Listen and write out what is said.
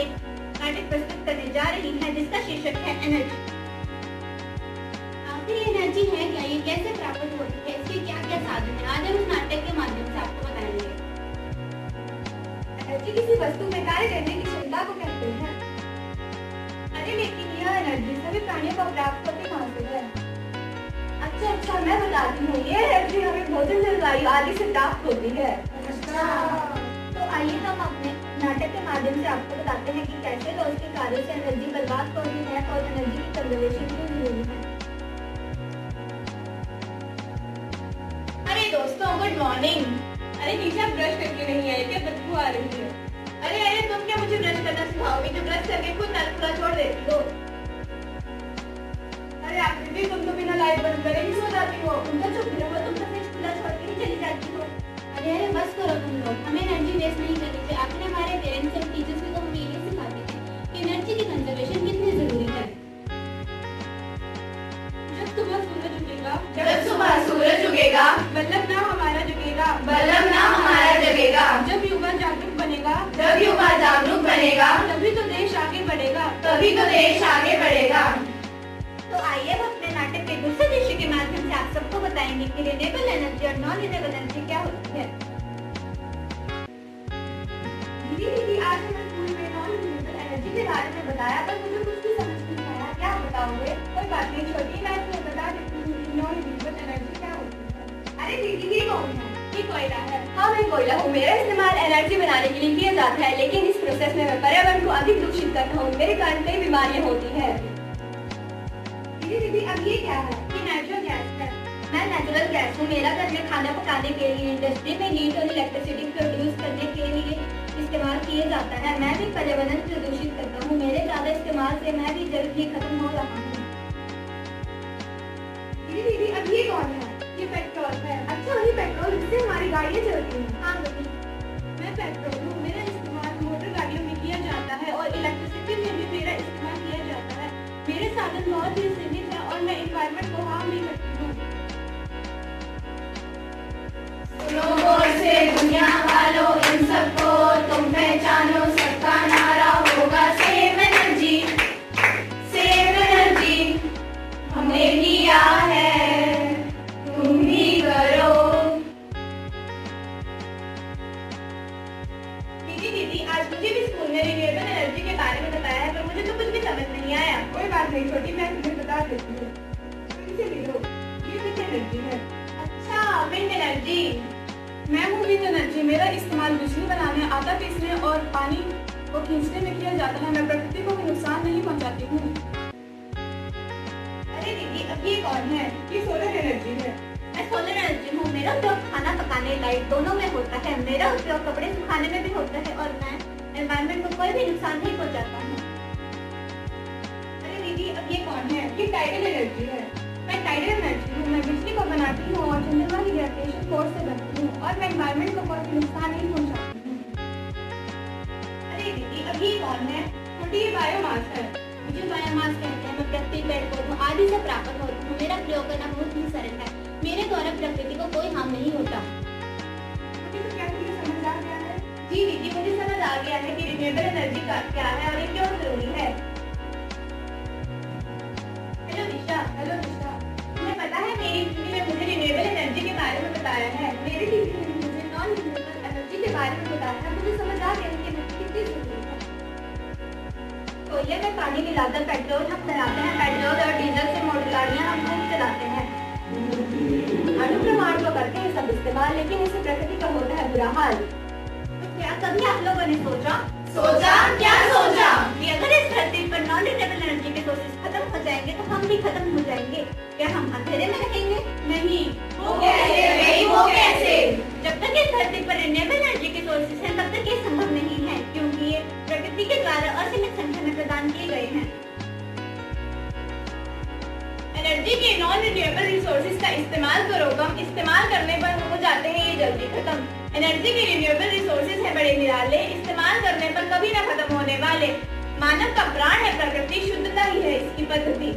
एक नाटक प्रस्तुत करने जा रही हैं जिसका शीर्षक है एनर्जी। आखिर ये एनर्जी है क्या, ये कैसे प्राप्त होती है, इसके क्या क्या साधन है, आज हम इस नाटक के माध्यम से आपको बताएंगे। एनर्जी किसी वस्तु में कार्य करने की क्षमता को कहते हैं। अरे लेकिन यह एनर्जी सभी प्राणियों को प्राप्त होती कहाँ से है? अच्छा मैं बताती हूँ, ये एनर्जी हमें भोजन, जलवायु आदि से प्राप्त होती है। अच्छा, तो आइए हम अपने नाटक के माध्यम से आपको बताते हैं कि कैसे रोज के कार्यों से एनर्जी बर्बाद होती है और एनर्जी की कंजर्वेशन क्यों जरूरी है। अरे दोस्तों, गुड मॉर्निंग। अरे निशा, ब्रश करके नहीं आई क्या? बदबू आ रही है। अरे तुम क्या मुझे ब्रश करना सिखाओगी जो ब्रश करके खुद नल खुला छोड़ देती हो? अरे आकृति, तुम तो बिना लाइट बंद करे ही सो जाती हो। तुम तो चुप रहो, तुम तो फ्रिज खुला छोड़ के ही चली जाती हो। अरे बस करो तुम लोग, हमें एनर्जी वेस्ट नहीं करनी चाहिए। आखिर हमारे पेरेंट्स और टीचर्स भी तो हमें ये सिखाते हैं कि एनर्जी की कंजर्वेशन कितनी जरूरी है। जब सुबह सूरज उगेगा, बल्लभ नाम हमारा जगेगा। जब युवा जागरूक बनेगा, तभी तो देश आगे बढ़ेगा। तो आइए हम अपने नाटक के दूसरे दृश्य के माध्यम से आप सबको बताएंगे कि रिन्यूएबल एनर्जी और नॉन रिन्यूएबल एनर्जी क्या होती है। दीदी, आज हमें स्कूल में नॉन रिन्यूएबल एनर्जी के बारे में बताया, पर मुझे कुछ भी समझ नहीं आया। क्या बताओगे? कोई बात नहीं छोटी, मैं तुम्हें बता देती हूँ कि नॉन रिन्यूएबल एनर्जी क्या होती है। अरे दीदी, ये कौन है? ये कोयला है। हाँ, मैं कोयला हूँ। मेरा इस्तेमाल एनर्जी बनाने के लिए किया जाता है, लेकिन इस प्रोसेस में मैं पर्यावरण को अधिक दूषित करता हूँ। मेरे कारण कई बीमारियाँ होती है। दीदी, अब ये क्या है? ये नेचुरल गैस है। मैं नेचुरल गैस हूँ। मेरा घर में खाना पकाने के लिए, इंडस्ट्री में हीट और इलेक्ट्रिसिटी प्रोड्यूस करने के लिए इस्तेमाल किया जाता है। मैं भी पर्यावरण प्रदूषित करता हूँ। मेरे ज्यादा इस्तेमाल से मैं भी जल्द ही खत्म हो रहा हूँ। दीदी, अब ये कौन है? ये पेट्रोल है। अच्छा, वही पेट्रोल जिससे हमारी गाड़ियाँ चलती हैं। हाँ बेटी, मैं पेट्रोल हूँ। मेरा इस्तेमाल मोटर गाड़ियों में किया जाता है और इलेक्ट्रिसिटी में भी मेरा इस्तेमाल किया जाता है। मेरे साधन बहुत ही सीमित है और मैं एनवायरनमेंट को हार्म नहीं करती हूँ। सुनो गौर से दुनिया वालों, इन सबको तुम पहचानो, सबका नारा होगा सेव एनर्जी। हमने किया है, तुम भी करो। दीदी, आज मुझे भी स्कूल में रिन्यूएबल एनर्जी के बारे में बताया है, पर मुझे तो कुछ भी समझ नहीं आया। कोई बात नहीं छोटी, मैं तुम्हें बता देती हूँ। इसे भी लो, ये विंड एनर्जी है। अच्छा, विंड एनर्जी। मैं हूँ विंड एनर्जी। मेरा इस्तेमाल बिजली बनाने, आटा पीसने और पानी को खींचने में किया जाता है। मैं प्रकृति को भी नुकसान नहीं पहुँचाती हूँ। अरे दीदी, अब ये कौन है? ये सोलर एनर्जी है। मैं सोलर एनर्जी हूँ। मेरा उपयोग खाना पकाने, लाइट दोनों में होता है। मेरा उपयोग कपड़े सुखाने में भी होता है और मैं एनवायरनमेंट को कोई भी नुकसान नहीं पहुँचाता हूँ। अरे दीदी, अब ये कौन है? ये टाइडल एनर्जी है। मैं टाइडल एनर्जी हूँ। मैं बिजली को बनाती हूँ और चंद्रमा की ग्रेविटेशन फोर्स से बनती हूँ और मैं एनवायरनमेंट को कोई भी नुकसान नहीं पहुँचाती हूँ। अरे दीदी, अब ये कौन है? छोटी, ये बायोमास है। मुझे बायोमास कहते हैं। मैं प्रकृति, पेड़ पौधों आदि से प्राप्त होती हूँ। मेरा प्रयोग करना बहुत ही सरल है। मेरे द्वारा प्रकृति को कोई हार्म नहीं होता। मुझे तो क्या तुम्हें समझ आ गया है? जी दीदी, मुझे समझ आ गया है कि रिन्यूएबल एनर्जी का क्या है और ये क्यों जरूरी है। हेलो निशा। तुम्हें पता है मेरी दीदी ने मुझे रिन्यूएबल एनर्जी के बारे में बताया है। मेरी दीदी ने मुझे नॉन रिन्यूएबल एनर्जी के बारे में बताया है। मुझे समझ आ गया है कि एनर्जी कितनी जरूरी है। कोयले में पानी मिलाकर पेट्रोल हम बनाते हैं। पेट्रोल और डीजल से मोटर गाड़ियाँ हम खूब चलाते हैं। अनुप्रमाण तो करते हैं सब इस्तेमाल, लेकिन इससे प्रकृति का होता है बुरा हाल। तो क्या कभी आप लोगों ने सोचा क्या सोचा? कि अगर इस धरती पर नॉन रिन्यूएबल एनर्जी के सोर्सेज खत्म हो जाएंगे तो हम भी खत्म हो जाएंगे? क्या हम अंधेरे में रहेंगे? नहीं। वो कैसे? जब तक इस धरती पर रिन्यूएबल एनर्जी के सोर्सेज हैं तब तक ये संभव नहीं है, क्योंकि ये प्रकृति के द्वारा असीमित संख्या में प्रदान किए गए हैं। एनर्जी के नॉन रिन्यूएबल रिसोर्सेज का इस्तेमाल करो कम, इस्तेमाल करने पर हो जाते हैं ये जल्दी खत्म। एनर्जी के रिन्यूएबल रिसोर्सेज है बड़े निराले, इस्तेमाल करने पर कभी न खत्म होने वाले। मानव का प्राण है प्रकृति, शुद्धता ही है इसकी पद्धति।